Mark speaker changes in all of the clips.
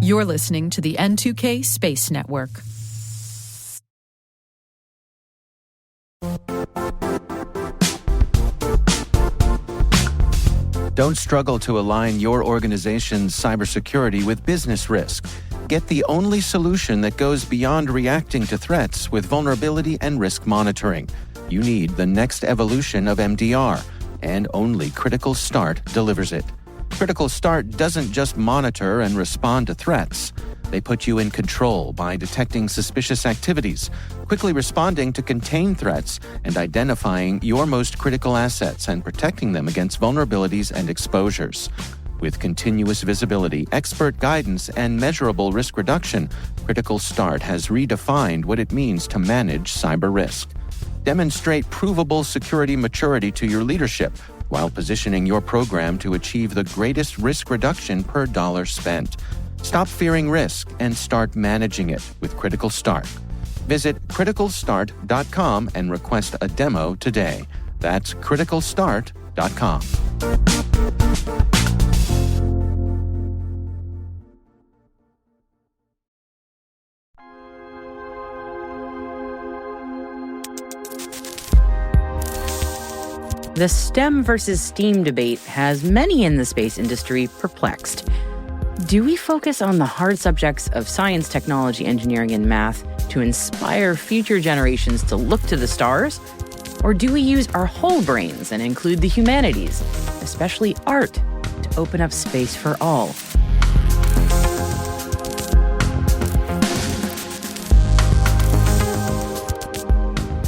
Speaker 1: You're listening to the N2K Space Network.
Speaker 2: Don't struggle to align your organization's cybersecurity with business risk. Get the only solution that goes beyond reacting to threats with vulnerability and risk monitoring. You need the next evolution of MDR, and only Critical Start delivers it. Critical Start doesn't just monitor and respond to threats. They put you in control by detecting suspicious activities, quickly responding to contain threats, and identifying your most critical assets and protecting them against vulnerabilities and exposures. With continuous visibility, expert guidance, and measurable risk reduction, Critical Start has redefined what it means to manage cyber risk. Demonstrate provable security maturity to your leadership while positioning your program to achieve the greatest risk reduction per dollar spent. Stop fearing risk and start managing it with Critical Start. Visit criticalstart.com and request a demo today. That's criticalstart.com.
Speaker 3: The STEM versus STEAM debate has many in the space industry perplexed. Do we focus on the hard subjects of science, technology, engineering, and math to inspire future generations to look to the stars? Or do we use our whole brains and include the humanities, especially art, to open up space for all?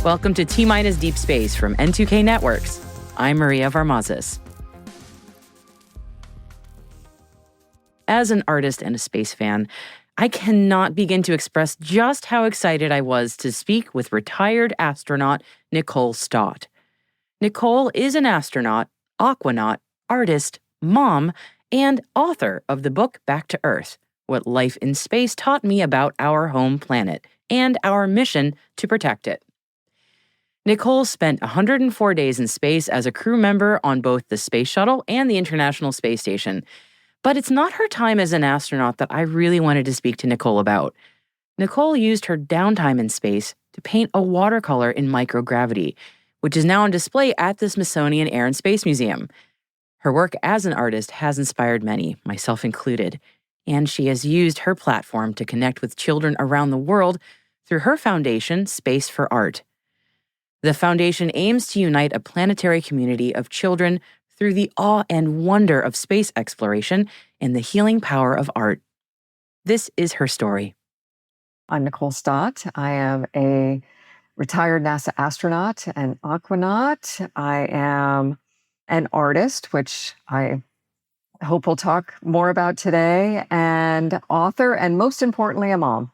Speaker 3: Welcome to T-Minus Deep Space from N2K Networks. I'm Maria Varmazes. As an artist and a space fan, I cannot begin to express just how excited I was to speak with retired astronaut Nicole Stott. Nicole is an astronaut, aquanaut, artist, mom, and author of the book Back to Earth: What Life in Space Taught Me About Our Home Planet and Our Mission to Protect It. Nicole spent 104 days in space as a crew member on both the Space Shuttle and the International Space Station. But it's not her time as an astronaut that I really wanted to speak to Nicole about. Nicole used her downtime in space to paint a watercolor in microgravity, which is now on display at the Smithsonian Air and Space Museum. Her work as an artist has inspired many, myself included, and she has used her platform to connect with children around the world through her foundation, Space for Art. The foundation aims to unite a planetary community of children through the awe and wonder of space exploration and the healing power of art. This is her story.
Speaker 4: I'm Nicole Stott. I am a retired NASA astronaut and aquanaut. I am an artist, which I hope we'll talk more about today, and author, and most importantly, a mom.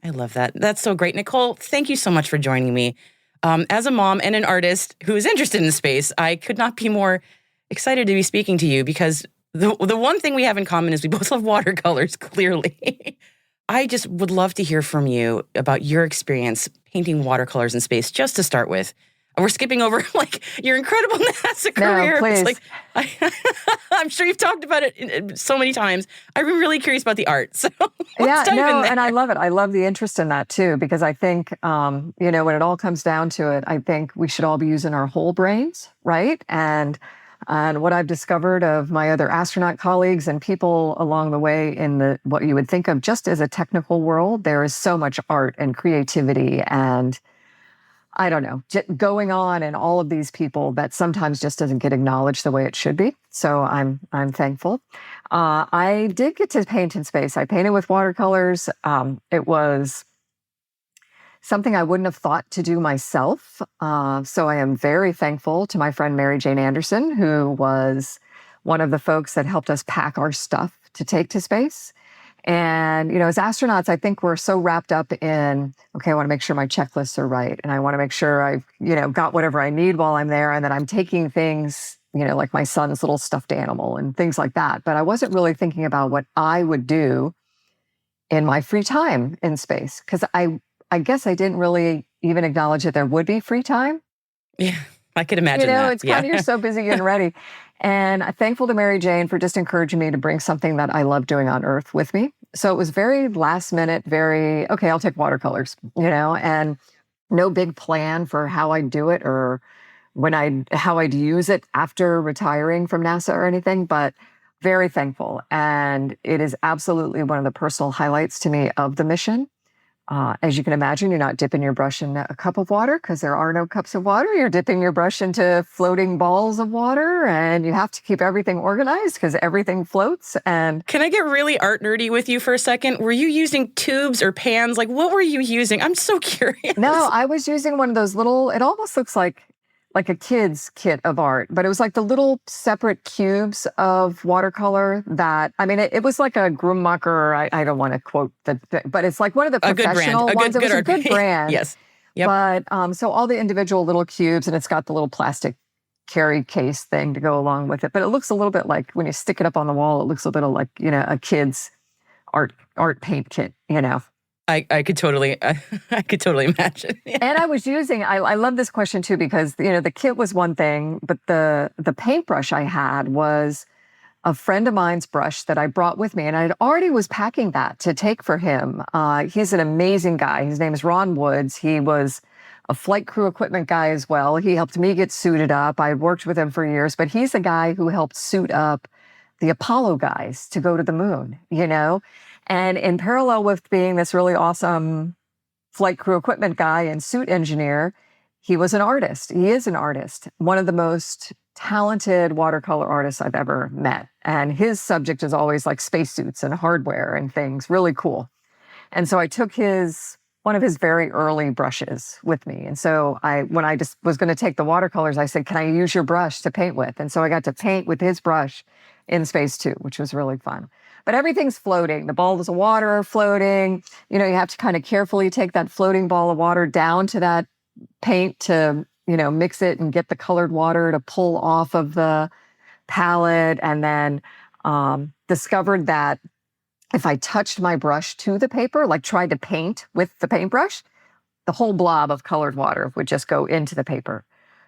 Speaker 3: I love that. That's so great. Nicole, thank you so much for joining me. As a mom and an artist who is interested in space, I could not be more excited to be speaking to you because the one thing we have in common is we both love watercolors, clearly. I just would love to hear from you about your experience painting watercolors in space, just to start with. We're skipping over your incredible NASA career.
Speaker 4: No, please.
Speaker 3: It's I'm sure you've talked about it so many times. I'm really curious about the art. So
Speaker 4: let's
Speaker 3: dive in there.
Speaker 4: And I love it. I love the interest in that too, because I think, when it all comes down to it, I think we should all be using our whole brains, right? And what I've discovered of my other astronaut colleagues and people along the way in what you would think of just as a technical world, there is so much art and creativity and I don't know, going on in all of these people that sometimes just doesn't get acknowledged the way it should be. So I'm thankful. I did get to paint in space. I painted with watercolors. It was something I wouldn't have thought to do myself. So I am very thankful to my friend Mary Jane Anderson, who was one of the folks that helped us pack our stuff to take to space. And, as astronauts, I think we're so wrapped up in, okay, I want to make sure my checklists are right. And I want to make sure I've, got whatever I need while I'm there. And that I'm taking things, like my son's little stuffed animal and things like that. But I wasn't really thinking about what I would do in my free time in space. Because I guess I didn't really even acknowledge that there would be free time.
Speaker 3: Yeah, I could imagine that.
Speaker 4: It's kind of, you're so busy getting ready. And I'm thankful to Mary Jane for just encouraging me to bring something that I love doing on Earth with me. So it was very last minute, very, okay, I'll take watercolors, and no big plan for how I'd do it or how I'd use it after retiring from NASA or anything, but very thankful. And it is absolutely one of the personal highlights to me of the mission. As you can imagine, you're not dipping your brush in a cup of water because there are no cups of water. You're dipping your brush into floating balls of water, and you have to keep everything organized because everything floats. And
Speaker 3: can I get really art nerdy with you for a second? Were you using tubes or pans? Like, what were you using? I'm so curious.
Speaker 4: No, I was using one of those little, it almost looks like a kid's kit of art, but it was like the little separate cubes of watercolor that, I mean, it was like a Grummacher, I don't want to quote but it's like one of the professional ones. It was a good brand.
Speaker 3: Yes. Yep.
Speaker 4: But so all the individual little cubes, and it's got the little plastic carry case thing to go along with it. But it looks a little bit like when you stick it up on the wall, it looks a bit like, a kid's art paint kit,
Speaker 3: I could totally imagine. Yeah.
Speaker 4: And I was using, I love this question too, because, the kit was one thing, but the paintbrush I had was a friend of mine's brush that I brought with me. And I already was packing that to take for him. He's an amazing guy. His name is Ron Woods. He was a flight crew equipment guy as well. He helped me get suited up. I had worked with him for years, but he's the guy who helped suit up the Apollo guys to go to the moon, And in parallel with being this really awesome flight crew equipment guy and suit engineer, he was an artist. He is an artist, one of the most talented watercolor artists I've ever met. And his subject is always like spacesuits and hardware and things, really cool. And so I took one of his very early brushes with me. And so when I just was going to take the watercolors, I said, can I use your brush to paint with? And so I got to paint with his brush in space too, which was really fun. But everything's floating. The balls of water are floating. You have to kind of carefully take that floating ball of water down to that paint to, mix it and get the colored water to pull off of the palette. And then discovered that if I touched my brush to the paper, like tried to paint with the paintbrush, the whole blob of colored water would just go into the paper.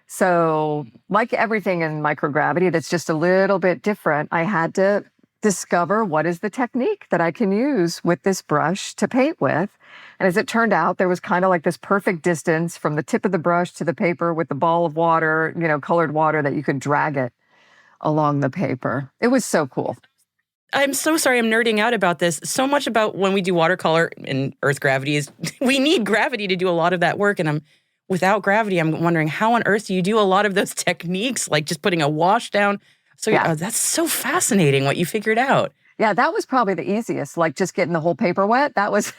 Speaker 4: So like everything in microgravity that's just a little bit different, I had to discover what is the technique that I can use with this brush to paint with. And as it turned out, there was kind of like this perfect distance from the tip of the brush to the paper with the ball of water, colored water, that you could drag it along the paper. It was so cool.
Speaker 3: I'm so sorry I'm nerding out about this. So much about when we do watercolor in Earth gravity is we need gravity to do a lot of that work. And without gravity, I'm wondering how on earth do you do a lot of those techniques, like just putting a wash down. So yeah. That's so fascinating what you figured out.
Speaker 4: Yeah, that was probably the easiest, like just getting the whole paper wet. That was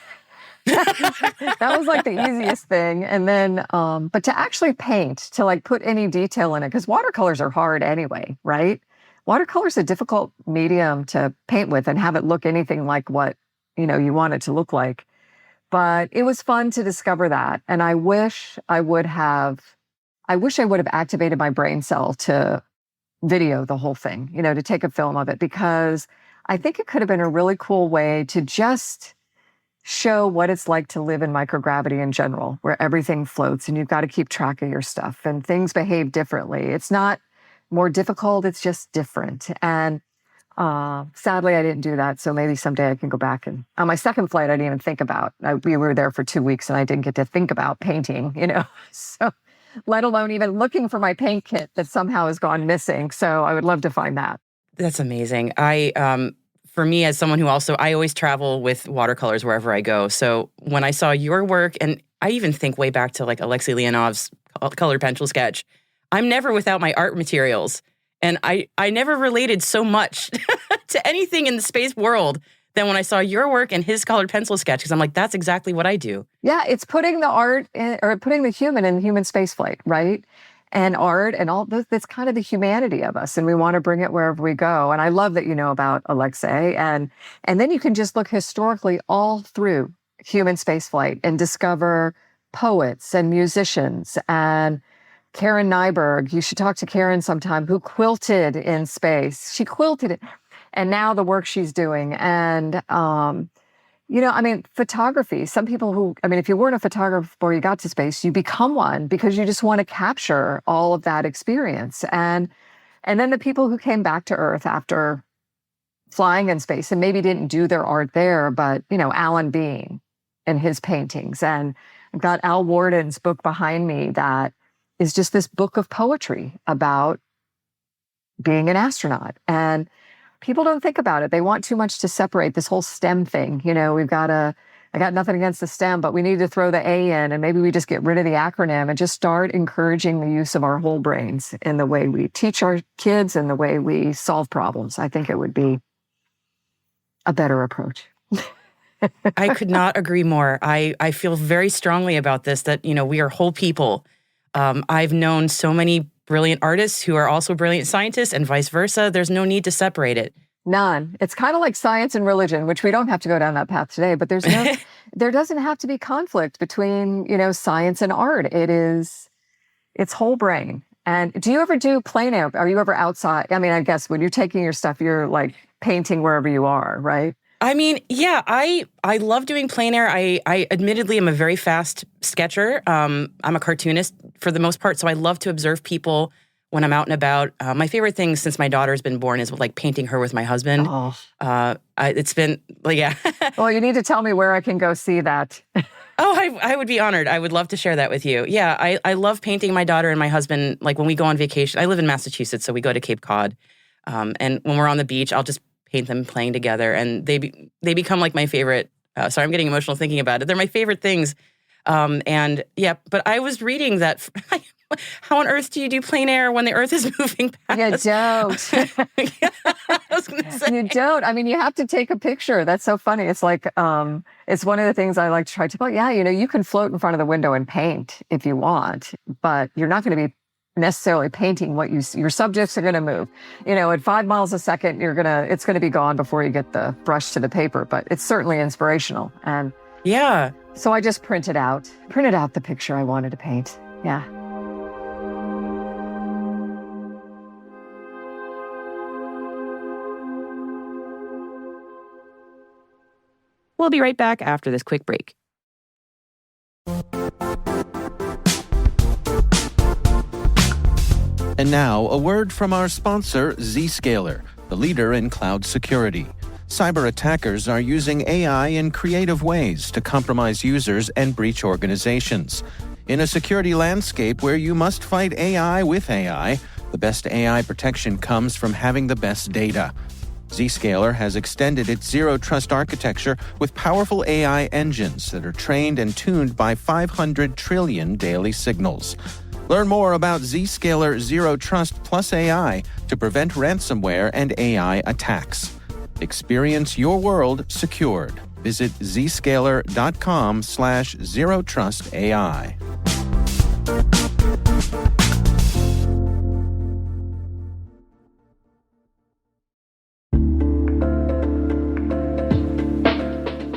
Speaker 4: that was like the easiest thing. And then, but to actually paint, to like put any detail in it, because watercolors are hard anyway, right? Watercolor's a difficult medium to paint with and have it look anything like what, you want it to look like. But it was fun to discover that. And I wish I would have activated my brain cell to video the whole thing, to take a film of it, because I think it could have been a really cool way to just show what it's like to live in microgravity in general, where everything floats and you've got to keep track of your stuff and things behave differently. It's not more difficult, it's just different. And sadly, I didn't do that. So maybe someday I can go back. And on my second flight, I didn't even think about, we were there for 2 weeks and I didn't get to think about painting, so let alone even looking for my paint kit that somehow has gone missing. So I would love to find that.
Speaker 3: That's amazing. For me, as someone who I always travel with watercolors wherever I go. So when I saw your work, and I even think way back to like Alexei Leonov's colored pencil sketch, I'm never without my art materials. And I never related so much to anything in the space world than when I saw your work and his colored pencil sketch, because I'm like, that's exactly what I do.
Speaker 4: Yeah, it's putting the art or putting the human in human spaceflight, right? And art and all that's kind of the humanity of us. And we want to bring it wherever we go. And I love that you know about Alexei. And then you can just look historically all through human spaceflight and discover poets and musicians. And Karen Nyberg, you should talk to Karen sometime, who quilted in space. She quilted it. And now the work she's doing. And, photography, some people if you weren't a photographer before you got to space, you become one because you just want to capture all of that experience. And And then the people who came back to Earth after flying in space and maybe didn't do their art there, but, Alan Bean and his paintings. And I've got Al Warden's book behind me that is just this book of poetry about being an astronaut. And people don't think about it. They want too much to separate this whole STEM thing. I got nothing against the STEM, but we need to throw the A in, and maybe we just get rid of the acronym and just start encouraging the use of our whole brains in the way we teach our kids and the way we solve problems. I think it would be a better approach.
Speaker 3: I could not agree more. I feel very strongly about this, that, we are whole people. I've known so many brilliant artists who are also brilliant scientists and vice versa. There's no need to separate it.
Speaker 4: None. It's kind of like science and religion, which we don't have to go down that path today, but there doesn't have to be conflict between, science and art. It's whole brain. And do you ever do plein air? Are you ever outside? I mean, I guess when you're taking your stuff, you're like painting wherever you are, right?
Speaker 3: I mean, yeah, I love doing plein air. I admittedly am a very fast sketcher. I'm a cartoonist for the most part, so I love to observe people when I'm out and about. My favorite thing since my daughter's been born is like painting her with my husband.
Speaker 4: Oh.
Speaker 3: It's been, yeah.
Speaker 4: Well, you need to tell me where I can go see that.
Speaker 3: Oh, I would be honored. I would love to share that with you. Yeah, I love painting my daughter and my husband. Like when we go on vacation, I live in Massachusetts, so we go to Cape Cod. And when we're on the beach, I'll just paint them playing together. And they become like my favorite. Sorry, I'm getting emotional thinking about it. They're my favorite things. And yeah, but I was reading that how on earth do you do plein air when the Earth is moving past?
Speaker 4: You don't.
Speaker 3: Yeah, I was going to say.
Speaker 4: You don't. I mean, you have to take a picture. That's so funny. It's like, it's one of the things I like to try to tell. Yeah, you can float in front of the window and paint if you want, but you're not going to be necessarily painting what your subjects are going to move. At 5 miles a second, it's going to be gone before you get the brush to the paper, but it's certainly inspirational. And
Speaker 3: yeah.
Speaker 4: So I just printed out the picture I wanted to paint. Yeah.
Speaker 3: We'll be right back after this quick break.
Speaker 2: And now, a word from our sponsor, Zscaler, the leader in cloud security. Cyber attackers are using AI in creative ways to compromise users and breach organizations. In a security landscape where you must fight AI with AI, the best AI protection comes from having the best data. Zscaler has extended its zero-trust architecture with powerful AI engines that are trained and tuned by 500 trillion daily signals. Learn more about Zscaler Zero Trust Plus AI to prevent ransomware and AI attacks. Experience your world secured. Visit zscaler.com/zerotrustai.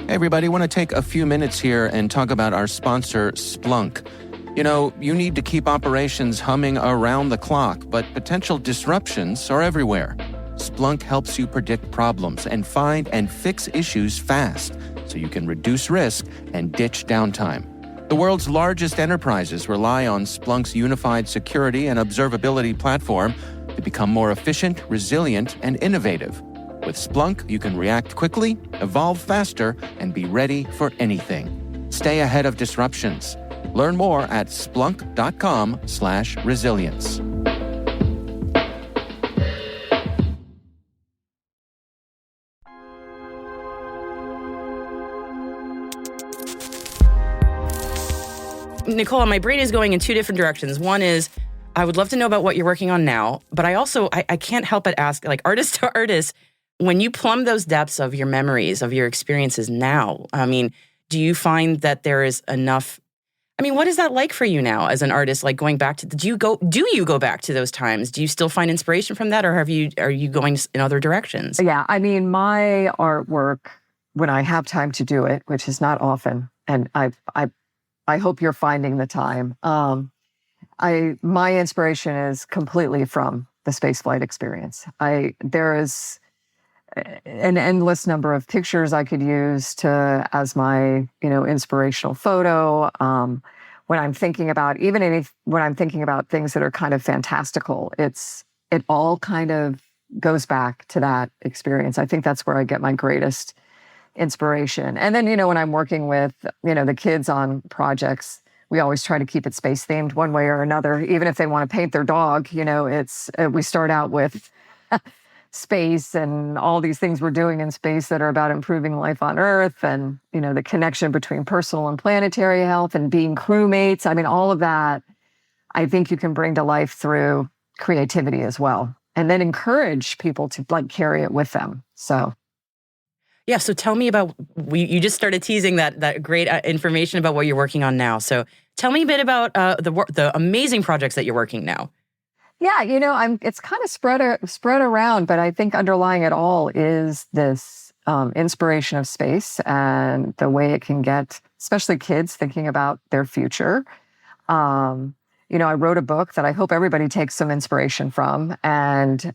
Speaker 2: Hey everybody, I want to take a few minutes here and talk about our sponsor, Splunk. You need to keep operations humming around the clock, but potential disruptions are everywhere. Splunk helps you predict problems and find and fix issues fast so you can reduce risk and ditch downtime. The world's largest enterprises rely on Splunk's unified security and observability platform to become more efficient, resilient, and innovative. With Splunk, you can react quickly, evolve faster, and be ready for anything. Stay ahead of disruptions. Learn more at splunk.com/resilience.
Speaker 3: Nicole, my brain is going in two different directions. One is, I would love to know about what you're working on now, but I can't help but ask, like artist to artist, when you plumb those depths of your memories, of your experiences now, I mean, do you find that there is enough? I mean, what is that like for you now as an artist? Like going back to, do you go back to those times? Do you still find inspiration from that, or are you going in other directions?
Speaker 4: Yeah, I mean, my artwork, when I have time to do it, which is not often, and I hope you're finding the time. My inspiration is completely from the spaceflight experience. There is an endless number of pictures I could use as my, inspirational photo. When I'm thinking about things that are kind of fantastical, it's it all kind of goes back to that experience. I think that's where I get my greatest inspiration. And then, when I'm working with, the kids on projects, we always try to keep it space themed one way or another. Even if they want to paint their dog, it's we start out with space and all these things we're doing in space that are about improving life on Earth, and the connection between personal and planetary health and being crewmates. I mean, all of that, I think you can bring to life through creativity as well, and then encourage people to carry it with them. So.
Speaker 3: Yeah, so tell me about, you just started teasing that great information about what you're working on now. So tell me a bit about the amazing projects that you're working now.
Speaker 4: Yeah, it's kind of spread around, but I think underlying it all is this inspiration of space and the way it can get, especially kids, thinking about their future. I wrote a book that I hope everybody takes some inspiration from, and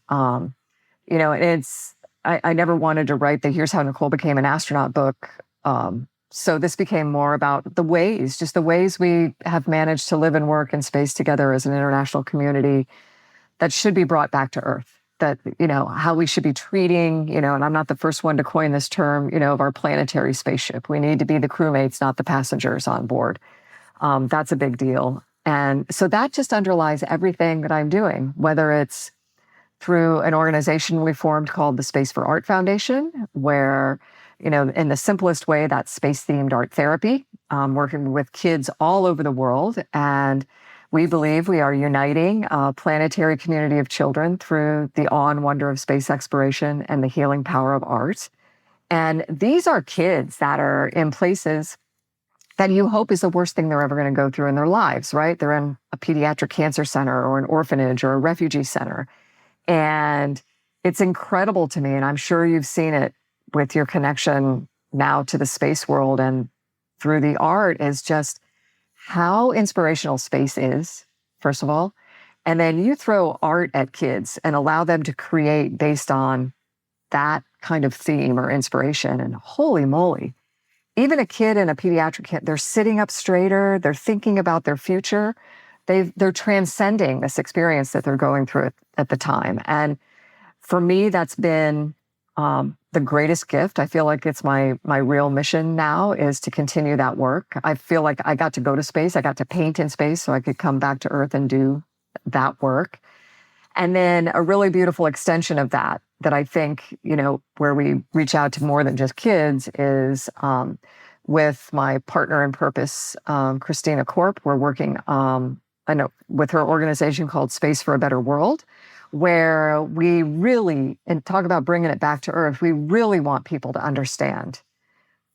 Speaker 4: I never wanted to write the Here's How Nicole Became an Astronaut book. So this became more about the ways we have managed to live and work in space together as an international community that should be brought back to Earth. That, how we should be treating, and I'm not the first one to coin this term, of our planetary spaceship. We need to be the crewmates, not the passengers on board. That's a big deal. And so that just underlies everything that I'm doing, whether it's through an organization we formed called the Space for Art Foundation, where, in the simplest way, that's space-themed art therapy, working with kids all over the world. And we believe we are uniting a planetary community of children through the awe and wonder of space exploration and the healing power of art. And these are kids that are in places that you hope is the worst thing they're ever going to go through in their lives, right? They're in a pediatric cancer center or an orphanage or a refugee center. And it's incredible to me, and I'm sure you've seen it with your connection now to the space world and through the art, is just how inspirational space is, first of all. And then you throw art at kids and allow them to create based on that kind of theme or inspiration. And holy moly, even a kid in a pediatric kid, they're sitting up straighter, they're thinking about their future. They're transcending this experience that they're going through at the time. And for me, that's been the greatest gift. I feel like it's my real mission now, is to continue that work. I feel like I got to go to space. I got to paint in space so I could come back to Earth and do that work. And then a really beautiful extension of that I think, where we reach out to more than just kids is with my partner in purpose, Christina Korp. We're working with her organization called Space for a Better World, where we really, and talk about bringing it back to Earth, we really want people to understand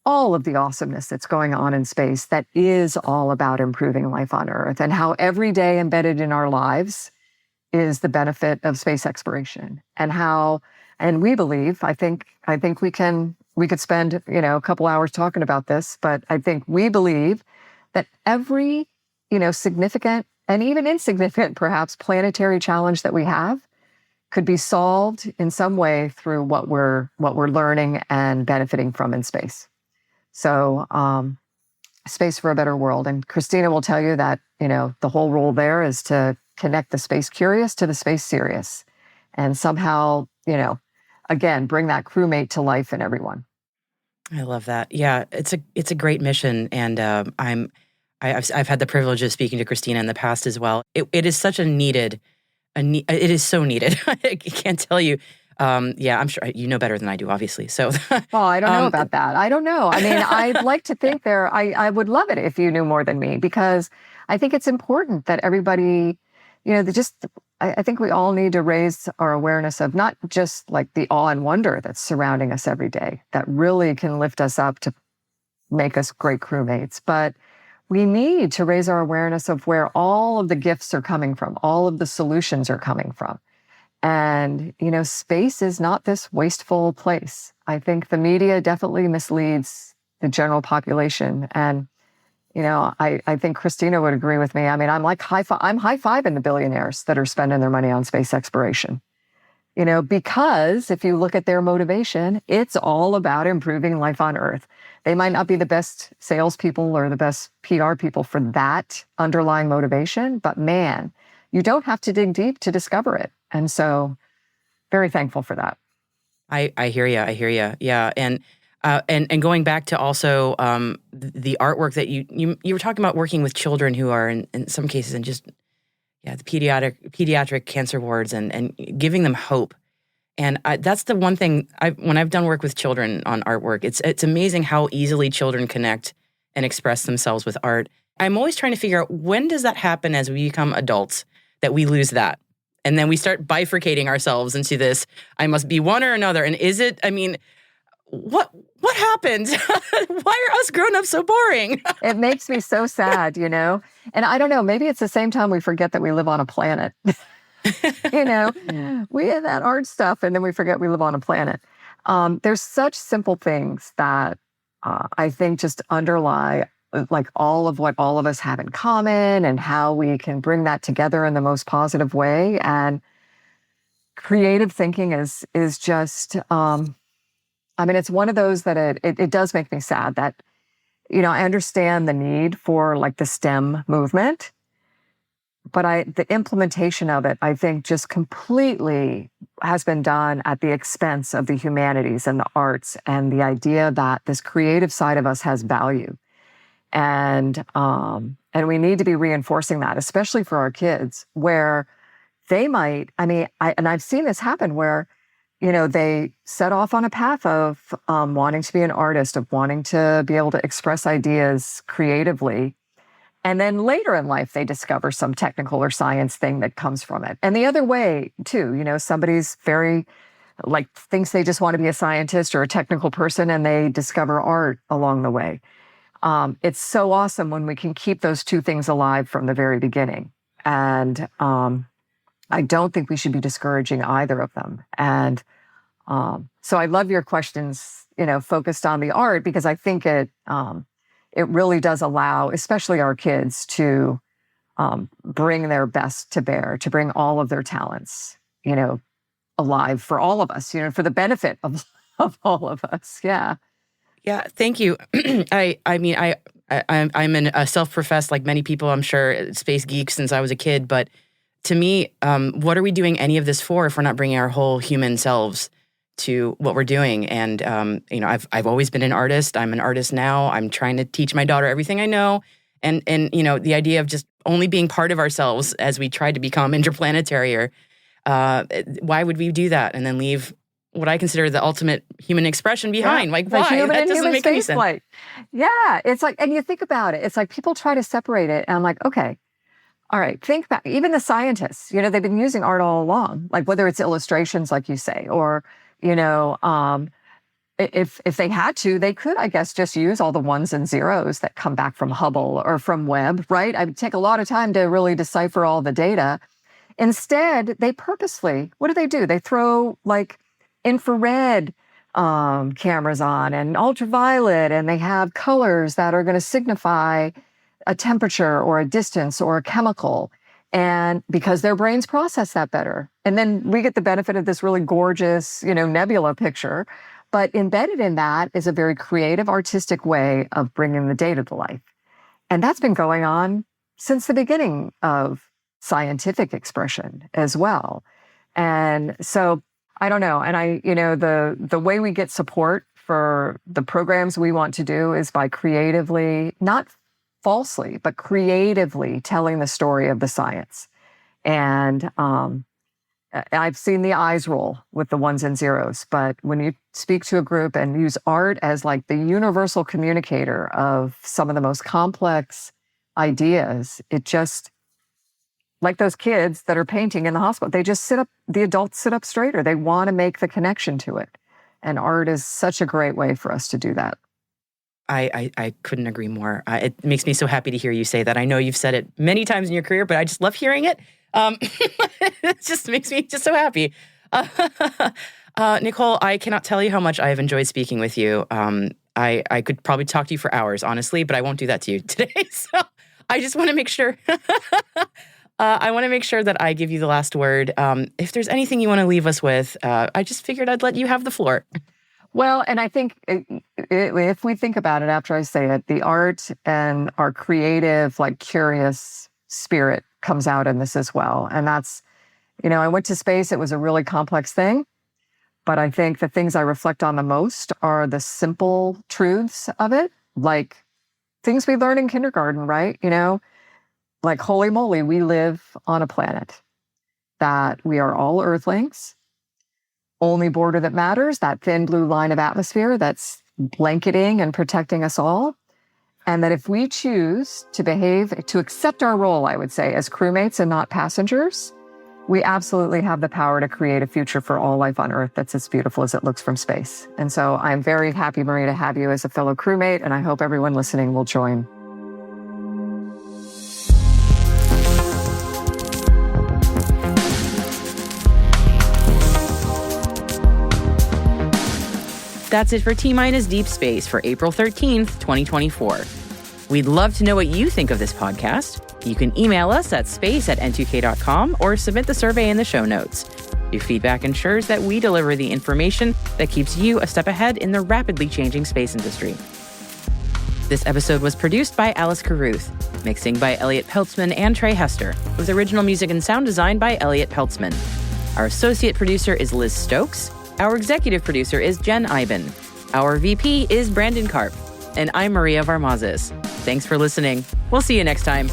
Speaker 4: all of the awesomeness that's going on in space that is all about improving life on Earth, and how every day embedded in our lives is the benefit of space exploration, and we believe, I think we could spend, a couple hours talking about this, but I think we believe that every, significant and even insignificant, perhaps, planetary challenge that we have could be solved in some way through what we're learning and benefiting from in space. So, Space for a Better World. And Christina will tell you that, the whole role there is to connect the space curious to the space serious, and somehow, again, bring that crewmate to life in everyone.
Speaker 3: I love that. Yeah, it's a great mission, and I've had the privilege of speaking to Christina in the past as well. It is such it is so needed. I can't tell you. Yeah, I'm sure you know better than I do, obviously. So,
Speaker 4: well, I don't know about that. I don't know. I mean, I'd like to think I would love it if you knew more than me, because I think it's important that everybody, I think we all need to raise our awareness of not just like the awe and wonder that's surrounding us every day, that really can lift us up to make us great crewmates, but we need to raise our awareness of where all of the gifts are coming from, all of the solutions are coming from. And, space is not this wasteful place. I think the media definitely misleads the general population. And, I think Christina would agree with me. I mean, I'm high-fiving the billionaires that are spending their money on space exploration. Because if you look at their motivation, it's all about improving life on Earth. They might not be the best salespeople or the best PR people for that underlying motivation, but man, you don't have to dig deep to discover it. And so very thankful for that.
Speaker 3: I hear you. I hear you. Yeah. And going back to also the artwork that you were talking about, working with children who are in some cases in just the pediatric cancer wards and giving them hope. And that's the one thing when I've done work with children on artwork, it's amazing how easily children connect and express themselves with art. I'm always trying to figure out, when does that happen as we become adults, that we lose that? And then we start bifurcating ourselves into this, I must be one or another. And is it, I mean, what happened? Why are us grown-ups so boring?
Speaker 4: It makes me so sad, And I don't know, maybe it's the same time we forget that we live on a planet. We have that art stuff and then we forget we live on a planet. There's such simple things that I think just underlie like all of what all of us have in common and how we can bring that together in the most positive way. And creative thinking is just, it's one of those that it does make me sad that, I understand the need for like the STEM movement, but the implementation of it, I think, just completely has been done at the expense of the humanities and the arts and the idea that this creative side of us has value. And we need to be reinforcing that, especially for our kids, where they might, I've seen this happen where, they set off on a path of wanting to be an artist, of wanting to be able to express ideas creatively. And then later in life, they discover some technical or science thing that comes from it. And the other way, too, somebody's very, thinks they just want to be a scientist or a technical person, and they discover art along the way. It's so awesome when we can keep those two things alive from the very beginning. And I don't think we should be discouraging either of them. And so I love your questions, focused on the art, because I think it really does allow, especially our kids, to bring their best to bear, to bring all of their talents, alive for all of us, for the benefit of all of us. Yeah.
Speaker 3: Yeah. Thank you. I'm a self-professed, like many people, I'm sure, space geek since I was a kid. But to me, what are we doing any of this for if we're not bringing our whole human selves to what we're doing? And, I've always been an artist. I'm an artist now. I'm trying to teach my daughter everything I know. And the idea of just only being part of ourselves as we try to become interplanetary, or why would we do that and then leave what I consider the ultimate human expression behind? Like, why? That doesn't make any sense.
Speaker 4: Yeah, it's like, and you think about it, it's like people try to separate it, and I'm like, okay, all right, think back. Even the scientists, they've been using art all along, like whether it's illustrations, like you say, or, if they had to, they could, I guess, just use all the ones and zeros that come back from Hubble or from Webb, right? I would take a lot of time to really decipher all the data. Instead, they purposely, what do? They throw like infrared cameras on and ultraviolet, and they have colors that are going to signify a temperature or a distance or a chemical. And because their brains process that better. And then we get the benefit of this really gorgeous, nebula picture. But embedded in that is a very creative, artistic way of bringing the data to life. And that's been going on since the beginning of scientific expression as well. And so I don't know. And the way we get support for the programs we want to do is by creatively, not falsely, but creatively telling the story of the science. And I've seen the eyes roll with the ones and zeros, but when you speak to a group and use art as like the universal communicator of some of the most complex ideas, it just, like those kids that are painting in the hospital, they just the adults sit up straighter. They want to make the connection to it. And art is such a great way for us to do that.
Speaker 3: I couldn't agree more. It makes me so happy to hear you say that. I know you've said it many times in your career, but I just love hearing it. It just makes me just so happy. Nicole, I cannot tell you how much I have enjoyed speaking with you. I could probably talk to you for hours, honestly, but I won't do that to you today. So I just want to make sure. I want to make sure that I give you the last word. If there's anything you want to leave us with, I just figured I'd let you have the floor.
Speaker 4: Well, and I think if we think about it after I say it, the art and our creative, like curious spirit comes out in this as well. And that's I went to space. It was a really complex thing. But I think the things I reflect on the most are the simple truths of it, like things we learn in kindergarten, right? Like, holy moly, we live on a planet that we are all Earthlings. Only border that matters, that thin blue line of atmosphere that's blanketing and protecting us all. And that if we choose to accept our role, I would say, as crewmates and not passengers, we absolutely have the power to create a future for all life on Earth that's as beautiful as it looks from space. And so I'm very happy, Marie, to have you as a fellow crewmate, and I hope everyone listening will join.
Speaker 3: That's it for T-Minus Deep Space for April 13th, 2024. We'd love to know what you think of this podcast. You can email us at space@n2k.com or submit the survey in the show notes. Your feedback ensures that we deliver the information that keeps you a step ahead in the rapidly changing space industry. This episode was produced by Alice Carruth, mixing by Elliot Peltzman and Trey Hester, with original music and sound design by Elliot Peltzman. Our associate producer is Liz Stokes. Our executive producer is Jen Iben. Our VP is Brandon Karp. And I'm Maria Varmazes. Thanks for listening. We'll see you next time.